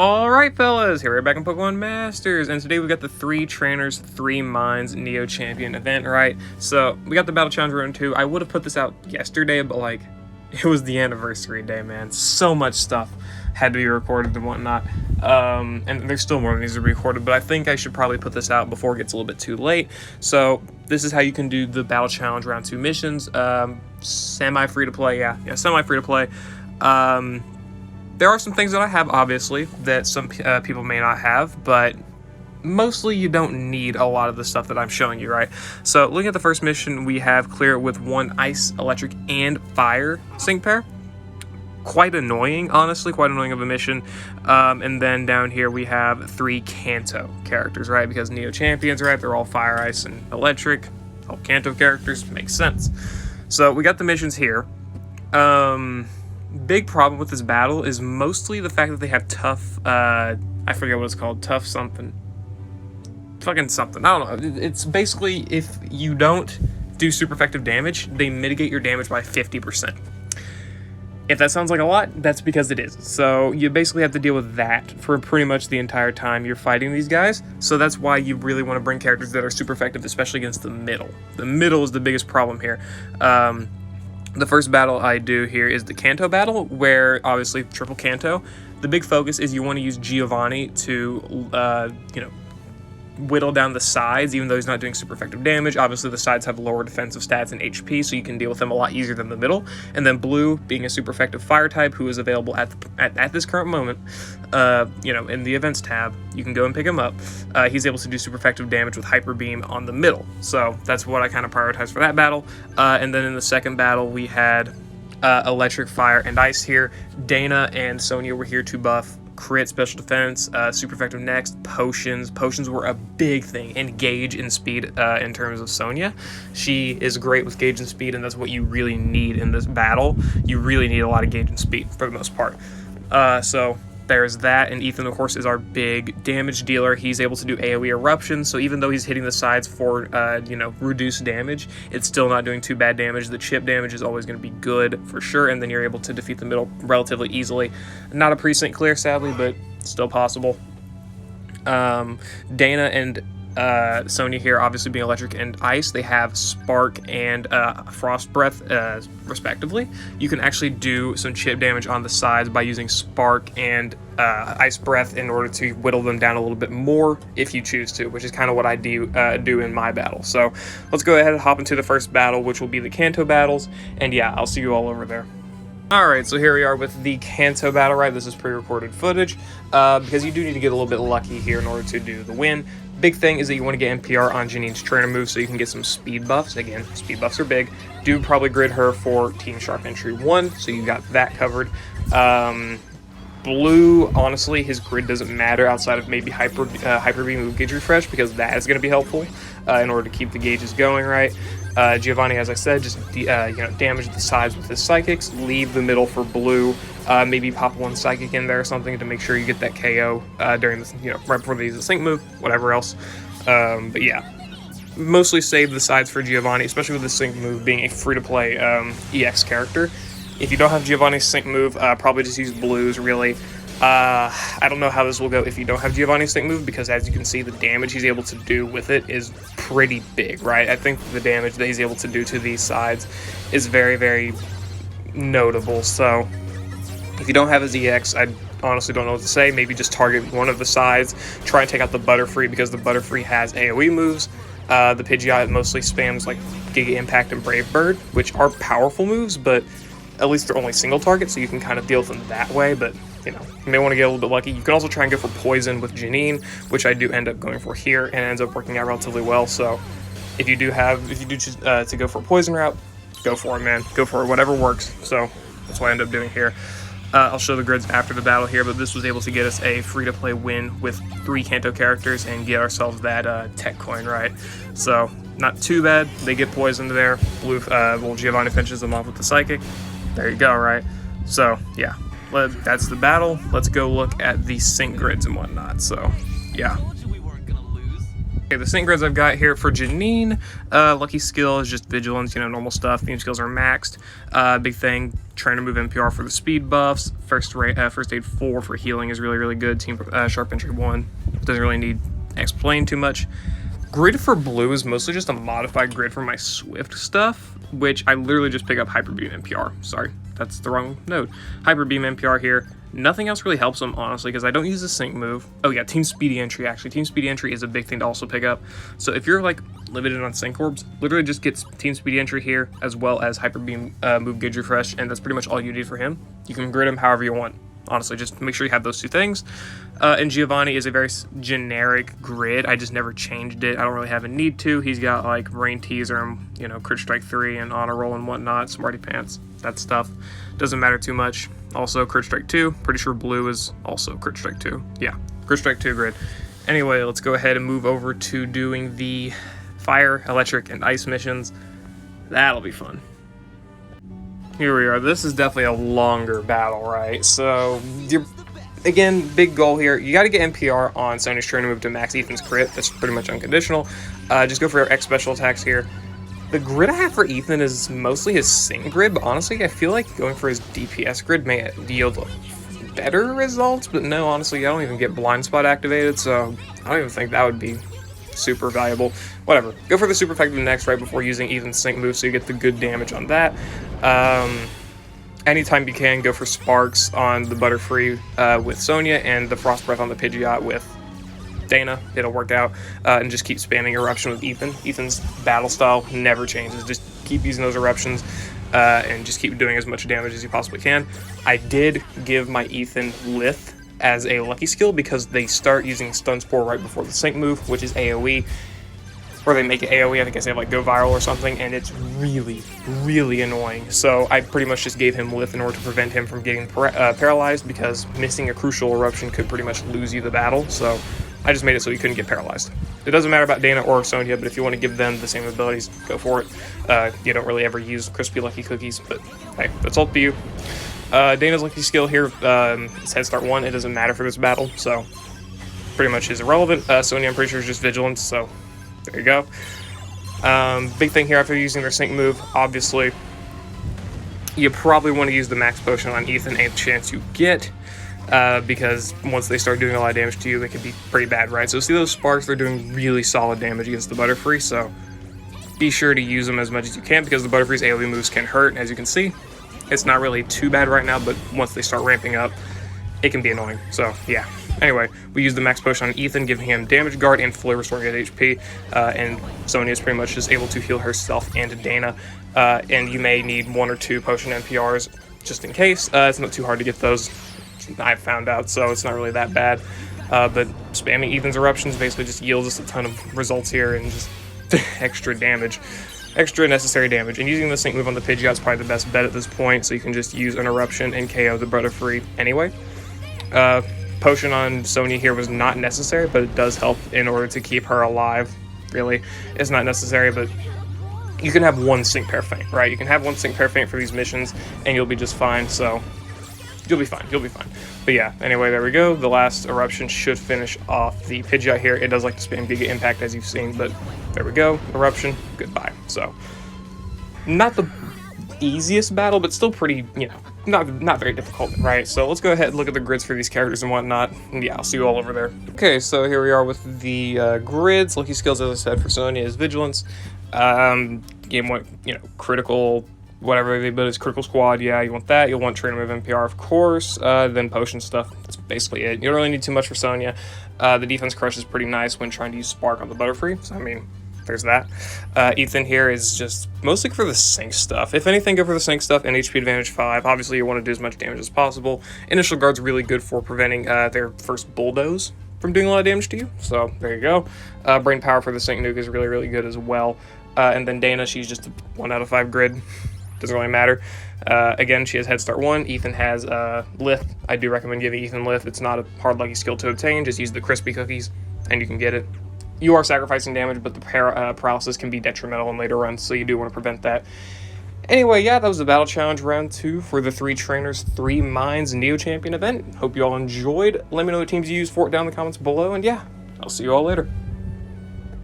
Alright fellas, here we're back on Pokemon Masters, and today we got the 3 Trainers, 3 Minds Neo Champion event, right? So, we got the Battle Challenge Round 2. I would have put this out yesterday, but like, it was the anniversary day, man. So much stuff had to be recorded and whatnot. And there's still more that needs to be recorded, but I think I should probably put this out before it gets a little bit too late. So, this is how you can do the Battle Challenge Round 2 missions. Semi-free-to-play, yeah, semi-free-to-play. There are some things that I have, obviously, that some people may not have, but mostly you don't need a lot of the stuff that I'm showing you, right? So, looking at the first mission, we have clear it with 1 ice, electric, and fire sync pair. Quite annoying, honestly, quite annoying of a mission. And then down here we have 3 Kanto characters, right? Because Neo Champions, right? They're all fire, ice, and electric. All Kanto characters, makes sense. So, we got the missions here. Big problem with this battle is mostly the fact that they have tough, I forget what it's called, tough something. Fucking something, I don't know. It's basically, if you don't do super effective damage, they mitigate your damage by 50%. If that sounds like a lot, that's because it is. So you basically have to deal with that for pretty much the entire time you're fighting these guys. So that's why you really want to bring characters that are super effective, especially against the middle. The middle is the biggest problem here. The first battle I do here is the Kanto battle, where obviously triple Kanto. The big focus is you want to use Giovanni to, whittle down the sides, even though he's not doing super effective damage. Obviously, the sides have lower defensive stats and HP, so you can deal with them a lot easier than the middle. And then Blue, being a super effective fire type, who is available at this current moment, in the events tab, you can go and pick him up. He's able to do super effective damage with Hyper Beam on the middle. So that's what I kind of prioritize for that battle. And then in the second battle, we had electric, fire, and ice here. Dana and Sonia were here to buff crit, special defense, super effective next, potions. Potions were a big thing, and gauge and speed in terms of Sonia. She is great with gauge and speed, and that's what you really need in this battle. You really need a lot of gauge and speed for the most part. So there's that, and Ethan, of course, is our big damage dealer. He's able to do AoE eruption, so even though he's hitting the sides for, reduced damage, it's still not doing too bad damage. The chip damage is always going to be good for sure, and then you're able to defeat the middle relatively easily. Not a precinct clear, sadly, but still possible. Dana and Sonia here, obviously being electric and ice, they have spark and frost breath respectively. You can actually do some chip damage on the sides by using spark and ice breath in order to whittle them down a little bit more if you choose to, which is kind of what I do in my battle. So let's go ahead and hop into the first battle, which will be the Kanto battles, and yeah, I'll see you all over there. Alright, so here we are with the Kanto battle, right? This is pre-recorded footage, because you do need to get a little bit lucky here in order to do the win. Big thing is that you want to get NPR on Janine's trainer move so you can get some speed buffs. Again, speed buffs are big. Do probably grid her for Team Sharp Entry 1, so you got that covered. Blue, honestly, his grid doesn't matter outside of maybe Hyper Beam move gauge refresh, because that is going to be helpful in order to keep the gauges going right. Giovanni, as I said, just damage the sides with his psychics. Leave the middle for Blue. Maybe pop 1 psychic in there or something to make sure you get that KO during this, right before they use the sync move, whatever else. But yeah, mostly save the sides for Giovanni, especially with the sync move being a free-to-play EX character. If you don't have Giovanni's sync move, probably just use Blue's, really. I don't know how this will go if you don't have Giovanni's sync move, because as you can see, the damage he's able to do with it is pretty big, right? I think the damage that he's able to do to these sides is very, very notable. So if you don't have his EX, I honestly don't know what to say. Maybe just target one of the sides. Try and take out the Butterfree, because the Butterfree has AoE moves. The Pidgeot mostly spams like Giga Impact and Brave Bird, which are powerful moves, but at least they're only single targets, so you can kind of deal with them that way. But you may want to get a little bit lucky. You can also try and go for Poison with Janine, which I do end up going for here, and it ends up working out relatively well. So if you do choose to go for a Poison route, go for it, man. Go for it, whatever works. So that's what I end up doing here. I'll show the grids after the battle here, but this was able to get us a free-to-play win with 3 Kanto characters and get ourselves that tech coin, right? So not too bad. They get poisoned there. Blue, Giovanni finishes them off with the psychic. There you go, right? So yeah, that's the battle. Let's go look at the sync grids and whatnot. So yeah. Okay, the sync grids I've got here for Janine, lucky skill is just vigilance, you know, normal stuff. Theme skills are maxed. Big thing, trainer move NPR for the speed buffs. First aid 4 for healing is really, really good. Team sharp entry 1 doesn't really need explain too much. Grid for blue is mostly just a modified grid for my Swift stuff, which I literally just pick up Hyper Beam NPR. Sorry, that's the wrong node. Hyper Beam NPR here. Nothing else really helps them, honestly, because I don't use the sync move. Oh yeah, Team Speedy Entry, actually. Team Speedy Entry is a big thing to also pick up. So if you're, like, limited on sync orbs, literally just get Team Speedy Entry here, as well as Hyper Beam move Gauge Refresh, and that's pretty much all you need for him. You can grid him however you want. Honestly, just make sure you have those two things. And Giovanni is a very generic grid. I just never changed it. I don't really have a need to. He's got, like, Rain Teaser, you know, Crit Strike 3 and Honor Roll and whatnot, Smarty Pants, that stuff. Doesn't matter too much. Also, Crit Strike 2. Pretty sure blue is also Crit Strike 2. Yeah, Crit Strike 2 grid. Anyway, let's go ahead and move over to doing the fire, electric, and ice missions. That'll be fun. Here we are. This is definitely a longer battle, right? So, again, big goal here. You got to get NPR on Sony's trainer move to max Ethan's crit. That's pretty much unconditional. Just go for your X special attacks here. The grid I have for Ethan is mostly his sync grid, but honestly, I feel like going for his DPS grid may yield better results, but no, honestly, I don't even get blind spot activated, so I don't even think that would be super valuable. Whatever. Go for the super effective next right before using Ethan's sync move, so you get the good damage on that. Anytime you can, go for Sparks on the Butterfree with Sonya, and the Frost Breath on the Pidgeot with Dana. It'll work out, and just keep spamming Eruption with Ethan. Ethan's battle style never changes. Just keep using those Eruptions, and just keep doing as much damage as you possibly can. I did give my Ethan Lith as a lucky skill because they start using Stun Spore right before the sync move, which is AoE, or they make it AoE. I think I say like go viral or something, and it's really, really annoying. So I pretty much just gave him Lith in order to prevent him from getting paralyzed, because missing a crucial Eruption could pretty much lose you the battle. So I just made it so you couldn't get paralyzed. It doesn't matter about Dana or Sonya, but if you want to give them the same abilities, go for it. You don't really ever use Crispy Lucky Cookies, but hey, that's all up to you. Dana's lucky skill here is Head Start 1. It doesn't matter for this battle, so pretty much is irrelevant. Sonya, I'm pretty sure, is just Vigilance, so there you go. Big thing here after using their sync move, obviously, you probably want to use the max potion on Ethan any chance you get. Because once they start doing a lot of damage to you, they can be pretty bad, right? So see those sparks, they're doing really solid damage against the Butterfree, so be sure to use them as much as you can, because the Butterfree's AoE moves can hurt, as you can see. It's not really too bad right now, but once they start ramping up, it can be annoying, so yeah. Anyway, we use the max potion on Ethan, giving him damage guard and fully restoring his HP, and Sonya is pretty much just able to heal herself and Dana, and you may need 1 or 2 potion NPRs just in case. It's not too hard to get those, I've found out, so it's not really that bad. But spamming Ethan's Eruptions basically just yields us a ton of results here, and just extra damage. Extra necessary damage. And using the sync move on the Pidgeot is probably the best bet at this point, so you can just use an Eruption and KO the Butterfree anyway. Potion on Sonya here was not necessary, but it does help in order to keep her alive, really. It's not necessary, but you can have 1 sync pair feint, right? You can have 1 sync pair feint for these missions, and you'll be just fine, so you'll be fine, you'll be fine. But yeah, anyway, there we go. The last Eruption should finish off the Pidgeot here. It does like to spam Giga Impact, as you've seen, but there we go. Eruption, goodbye. So, not the easiest battle, but still pretty, you know, not very difficult, right? So let's go ahead and look at the grids for these characters and whatnot. And yeah, I'll see you all over there. Okay, so here we are with the grids. Lucky skills, as I said, for Sonya is Vigilance. Game 1, you know, critical, whatever the ability is, critical squad, yeah, you want that. You'll want trainer move NPR, of course. Then potion stuff, that's basically it. You don't really need too much for Sonya. The defense crush is pretty nice when trying to use Spark on the Butterfree, so I mean, there's that. Ethan here is just mostly for the sync stuff. If anything, go for the sync stuff and HP advantage 5. Obviously, you want to do as much damage as possible. Initial guard's really good for preventing their first bulldoze from doing a lot of damage to you, so there you go. Brain power for the sync nuke is really, really good as well. And then Dana, she's just a 1 out of 5 grid. Doesn't really matter. Again, she has Head Start 1. Ethan has Lith. I do recommend giving Ethan Lith. It's not a hard lucky skill to obtain. Just use the crispy cookies and you can get it. You are sacrificing damage, but the paralysis can be detrimental in later runs, so you do want to prevent that. Anyway, yeah, that was the Battle Challenge Round 2 for the 3 Trainers, 3 Minds Neo Champion event. Hope you all enjoyed. Let me know what teams you use for it down in the comments below, and yeah, I'll see you all later.